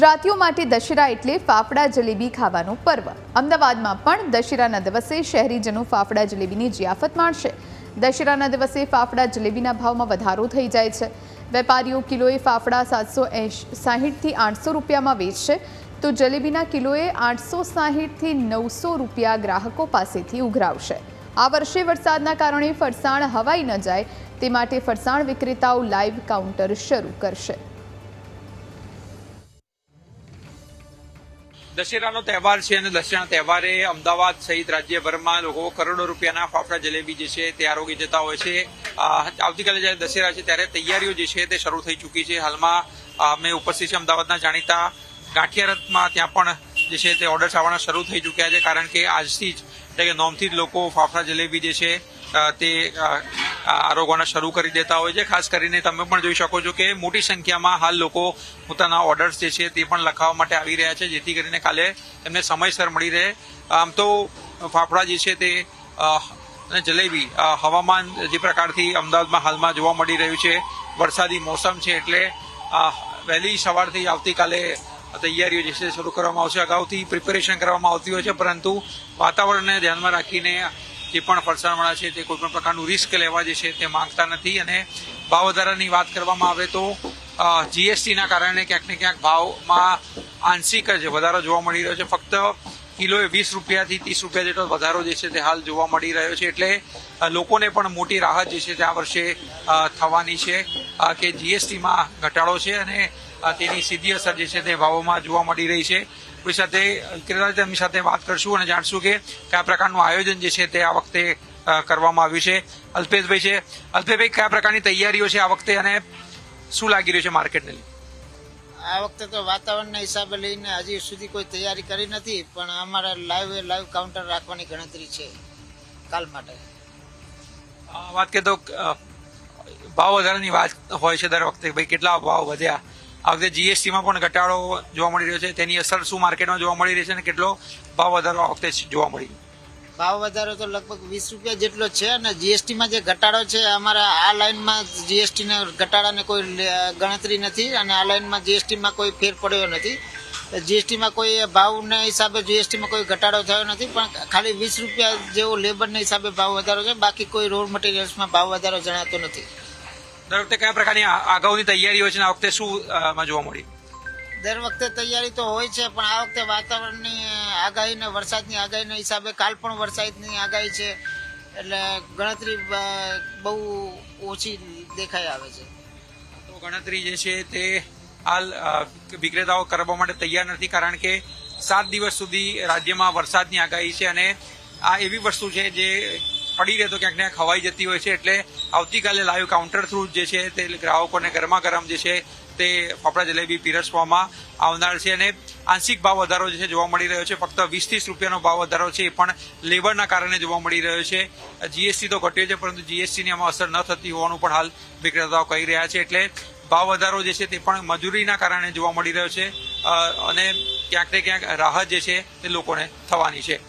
ગુજરાતીઓ માટે દશેરા એટલે ફાફડા જલેબી ખાવાનો પર્વ। અમદાવાદમાં પણ દશેરાના દિવસે શહેરીજનો ફાફડા જલેબીની જિયાફત માણશે। દશેરાના દિવસે ફાફડા જલેબીના ભાવમાં વધારો થઈ જાય છે। વેપારીઓ કિલોએ ફાફડા 760થી 800 રૂપિયામાં વેચશે, તો જલેબીના કિલોએ 860થી 900 રૂપિયા ગ્રાહકો પાસેથી ઉઘરાવશે। આ વર્ષે વરસાદના કારણે ફરસાણ હવાઈ ન જાય તે માટે ફરસાણ વિક્રેતાઓ લાઈવ કાઉન્ટર શરૂ કરશે। દશેરાનો તહેવાર છે અને દશેરાના તહેવારે અમદાવાદ સહિત રાજ્યભરમાં લોકો કરોડો રૂપિયાના ફાફડા જલેબી જે છે તે આરોગી જતા હોય છે। આવતીકાલે જ્યારે દશેરા છે ત્યારે તૈયારીઓ જે છે તે શરૂ થઈ ચૂકી છે। હાલમાં અમે ઉપસ્થિત છે અમદાવાદના જાણીતા ગાંઠિયારથમાં, ત્યાં પણ જે છે તે ઓર્ડર્સ આવવાના શરૂ થઈ ચૂક્યા છે, કારણ કે આજથી જ એટલે કે નોમથી જ લોકો ફાફડા જલેબી જે છે તે આરોગવાના શરૂ કરી દેતા હોય છે। ખાસ કરીને તમે પણ જોઈ શકો છો કે મોટી સંખ્યામાં હાલ લોકો પોતાના ઓર્ડર્સ જે છે તે પણ લખાવવા માટે આવી રહ્યા છે, જેથી કરીને કાલે એમને સમયસર મળી રહે। આમ તો ફાફડા જે છે તે અને જલેબી હવામાન જે પ્રકારથી અમદાવાદમાં હાલમાં જોવા મળી રહ્યું છે, વરસાદી મોસમ છે, એટલે વહેલી સવારથી આવતીકાલે તૈયારીઓ જે છે શરૂ કરવામાં આવશે। અગાઉથી પ્રિપેરેશન કરવામાં આવતી હોય છે, પરંતુ વાતાવરણને ધ્યાનમાં રાખીને જે પણ ફરસાણવાળા છે તે કોઈપણ પ્રકારનું રિસ્ક લેવા જે છે તે માંગતા નથી। અને ભાવ વધારાની વાત કરવામાં આવે તો જીએસટીના કારણે ક્યાંક ને ક્યાંક ભાવમાં આંશિક જ વધારો જોવા મળી રહ્યો છે। ફક્ત કિલોએ 20 રૂપિયાથી 30 રૂપિયા જેટલો વધારો જે છે તે હાલ જોવા મળી રહ્યો છે, એટલે લોકોને પણ મોટી રાહત જે છે તે આ વર્ષે થવાની છે કે જીએસટીમાં ઘટાડો છે અને તેની સીધી અસર જે છે તે ભાવોમાં જોવા મળી રહી છે। કોઈ સાથે તેમની સાથે વાત કરશું અને જાણશું કે કયા પ્રકારનું આયોજન જે છે તે આ વખતે કરવામાં આવ્યું છે। અલ્પેશભાઈ છે। અલ્પેશભાઈ, કયા પ્રકારની તૈયારીઓ છે આ વખતે અને શું લાગી રહ્યું છે માર્કેટને લઈને? આ વખતે તો વાતાવરણના હિસાબે લઈને હજી સુધી કોઈ તૈયારી કરી નથી, પણ અમારે લાઈવ કાઉન્ટર રાખવાની ગણતરી છે કાલ માટે। વાત કરીએ તો ભાવ વધારાની વાત હોય છે દર વખતે, ભાઈ કેટલા ભાવ વધ્યા? આ વખતે જીએસટીમાં પણ ઘટાડો જોવા મળી રહ્યો છે, તેની અસર શું માર્કેટમાં જોવા મળી રહી છે અને કેટલો ભાવ વધારો આ વખતે જોવા મળી? ભાવ વધારો તો લગભગ 20 રૂપિયા જેટલો છે, અને જીએસટીમાં જે ઘટાડો છે અમારા આ લાઈનમાં જીએસટીના ઘટાડાને કોઈ ગણતરી નથી, અને આ લાઈનમાં જીએસટીમાં કોઈ ફેર પડ્યો નથી। જીએસટીમાં કોઈ ભાવના હિસાબે જીએસટીમાં કોઈ ઘટાડો થયો નથી, પણ ખાલી 20 રૂપિયા જેવો લેબરના હિસાબે ભાવ વધારો છે, બાકી કોઈ રો મટીરિયલ્સમાં ભાવ વધારો જણાતો નથી। દર વખતે કયા પ્રકારની અગાઉની તૈયારીઓ છે આ વખતે શું જોવા મળી? દર વખતે તૈયારી તો હોય છે, પણ આ વખતે વાતાવરણની આગાહી ને વરસાદની આગાહીના હિસાબે કાલ પણ વરસાદની આગાહી છે, એટલે ગણતરી બહુ ઓછી દેખાઈ આવે છે। તો ગણતરી જે છે તે હાલ વિક્રેતાઓ કરવા માટે તૈયાર નથી, કારણ કે 7 દિવસ સુધી રાજ્યમાં વરસાદની આગાહી છે અને આ એવી વસ્તુ છે જે પડી રહે તો ક્યાંક ને ક્યાંક ખવાઈ જતી હોય છે। એટલે આવતીકાલે લાઈવ કાઉન્ટર થ્રુ જે છે તે ગ્રાહકોને ગરમા ગરમ જે છે તે ફાફડા જલેબી પીરસવામાં આવનાર છે અને આંશિક ભાવ વધારો જે છે જોવા મળી રહ્યો છે। ફક્ત 20-30 રૂપિયાનો ભાવ વધારો છે, એ પણ લેબરના કારણે જોવા મળી રહ્યો છે। જીએસટી તો ઘટ્યો છે, પરંતુ જીએસટીની આમાં અસર ન થતી હોવાનું પણ હાલ વિક્રેતાઓ કહી રહ્યા છે, એટલે ભાવ વધારો જે છે તે પણ મજૂરીના કારણે જોવા મળી રહ્યો છે અને ક્યાંક ને ક્યાંક રાહત જે છે તે લોકોને થવાની છે।